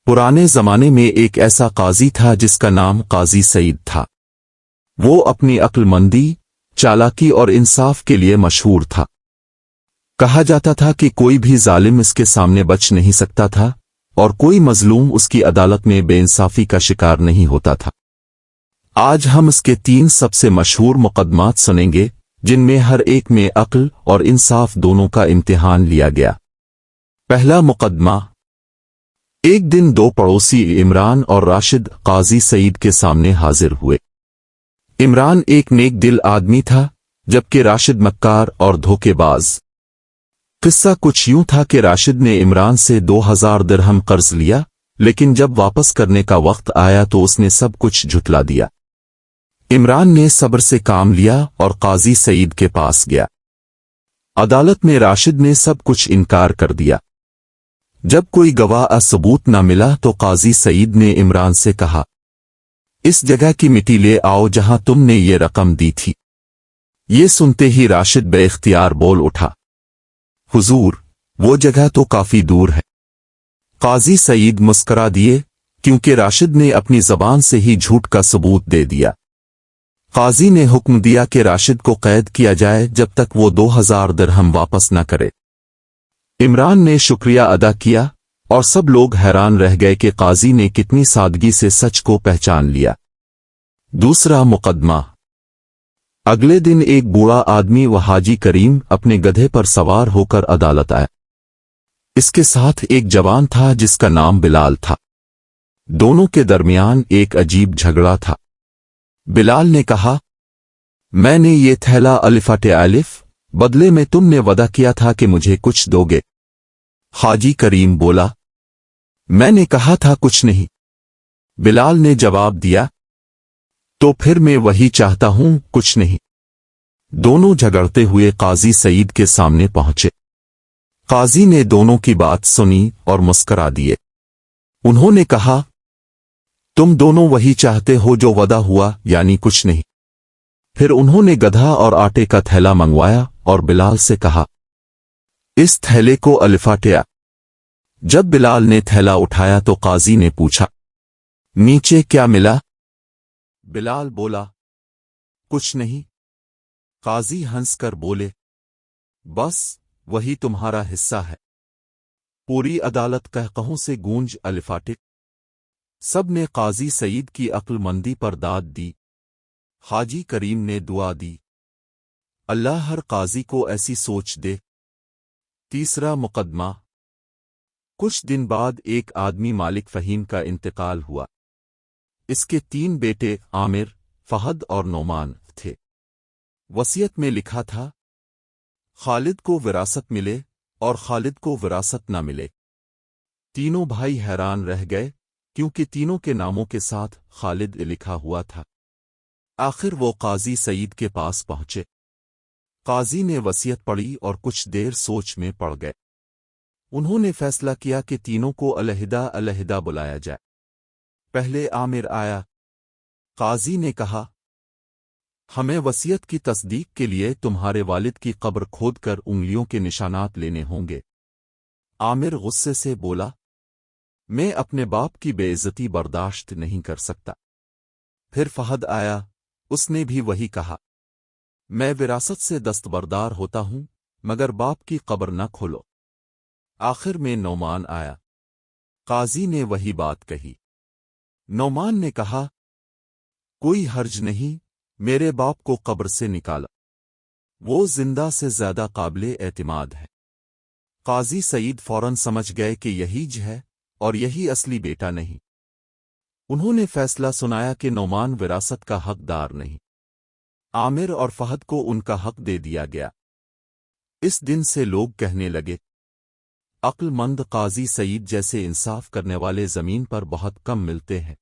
پرانے زمانے میں ایک ایسا قاضی تھا جس کا نام قاضی سعید تھا۔ وہ اپنی عقل مندی، چالاکی اور انصاف کے لیے مشہور تھا۔ کہا جاتا تھا کہ کوئی بھی ظالم اس کے سامنے بچ نہیں سکتا تھا اور کوئی مظلوم اس کی عدالت میں بے انصافی کا شکار نہیں ہوتا تھا۔ آج ہم اس کے 3 سب سے مشہور مقدمات سنیں گے، جن میں ہر ایک میں عقل اور انصاف دونوں کا امتحان لیا گیا۔ پہلا مقدمہ۔ ایک دن 2 پڑوسی عمران اور راشد قاضی سعید کے سامنے حاضر ہوئے۔ عمران ایک نیک دل آدمی تھا، جبکہ راشد مکار اور دھوکے باز۔ قصہ کچھ یوں تھا کہ راشد نے عمران سے 2000 درہم قرض لیا، لیکن جب واپس کرنے کا وقت آیا تو اس نے سب کچھ جھٹلا دیا۔ عمران نے صبر سے کام لیا اور قاضی سعید کے پاس گیا۔ عدالت میں راشد نے سب کچھ انکار کر دیا۔ جب کوئی گواہ ثبوت نہ ملا تو قاضی سعید نے عمران سے کہا، اس جگہ کی مٹی لے آؤ جہاں تم نے یہ رقم دی تھی۔ یہ سنتے ہی راشد بے اختیار بول اٹھا، حضور، وہ جگہ تو کافی دور ہے۔ قاضی سعید مسکرا دیے، کیونکہ راشد نے اپنی زبان سے ہی جھوٹ کا ثبوت دے دیا۔ قاضی نے حکم دیا کہ راشد کو قید کیا جائے جب تک وہ 2000 درہم واپس نہ کرے۔ عمران نے شکریہ ادا کیا اور سب لوگ حیران رہ گئے کہ قاضی نے کتنی سادگی سے سچ کو پہچان لیا۔ دوسرا مقدمہ۔ اگلے دن ایک بوڑھا آدمی و حاجی کریم اپنے گدھے پر سوار ہو کر عدالت آیا۔ اس کے ساتھ ایک جوان تھا جس کا نام بلال تھا۔ دونوں کے درمیان ایک عجیب جھگڑا تھا۔ بلال نے کہا، میں نے یہ تھیلا الفاٹ الف، بدلے میں تم نے وعدہ کیا تھا کہ مجھے کچھ دو گے۔ حاجی کریم بولا، میں نے کہا تھا کچھ نہیں۔ بلال نے جواب دیا، تو پھر میں وہی چاہتا ہوں، کچھ نہیں۔ دونوں جھگڑتے ہوئے قاضی سعید کے سامنے پہنچے۔ قاضی نے دونوں کی بات سنی اور مسکرا دیے۔ انہوں نے کہا، تم دونوں وہی چاہتے ہو جو وعدہ ہوا، یعنی کچھ نہیں۔ پھر انہوں نے گدھا اور آٹے کا تھیلا منگوایا اور بلال سے کہا، اس تھیلے کو الفاٹیا۔ جب بلال نے تھیلا اٹھایا تو قاضی نے پوچھا، نیچے کیا ملا؟ بلال بولا، کچھ نہیں۔ قاضی ہنس کر بولے، بس وہی تمہارا حصہ ہے۔ پوری عدالت قہقہوں سے گونج الفاٹک۔ سب نے قاضی سعید کی عقل مندی پر داد دی۔ حاجی کریم نے دعا دی، اللہ ہر قاضی کو ایسی سوچ دے۔ تیسرا مقدمہ۔ کچھ دن بعد ایک آدمی مالک فہیم کا انتقال ہوا۔ اس کے 3 بیٹے عامر، فہد اور نعمان تھے۔ وصیت میں لکھا تھا، خالد کو وراثت ملے اور خالد کو وراثت نہ ملے۔ تینوں بھائی حیران رہ گئے، کیونکہ تینوں کے ناموں کے ساتھ خالد لکھا ہوا تھا۔ آخر وہ قاضی سعید کے پاس پہنچے۔ قاضی نے وصیت پڑھی اور کچھ دیر سوچ میں پڑ گئے۔ انہوں نے فیصلہ کیا کہ تینوں کو علیحدہ علیحدہ بلایا جائے۔ پہلے عامر آیا۔ قاضی نے کہا، ہمیں وصیت کی تصدیق کے لیے تمہارے والد کی قبر کھود کر انگلیوں کے نشانات لینے ہوں گے۔ عامر غصے سے بولا، میں اپنے باپ کی بے عزتی برداشت نہیں کر سکتا۔ پھر فہد آیا، اس نے بھی وہی کہا، میں وراثت سے دستبردار ہوتا ہوں، مگر باپ کی قبر نہ کھولو۔ آخر میں نعمان آیا۔ قاضی نے وہی بات کہی۔ نعمان نے کہا، کوئی حرج نہیں، میرے باپ کو قبر سے نکالا، وہ زندہ سے زیادہ قابل اعتماد ہے۔ قاضی سعید فوراً سمجھ گئے کہ یہی ہے اور یہی اصلی بیٹا نہیں۔ انہوں نے فیصلہ سنایا کہ نعمان وراثت کا حقدار نہیں۔ عامر اور فہد کو ان کا حق دے دیا گیا۔ اس دن سے لوگ کہنے لگے، عقل مند قاضی سعید جیسے انصاف کرنے والے زمین پر بہت کم ملتے ہیں۔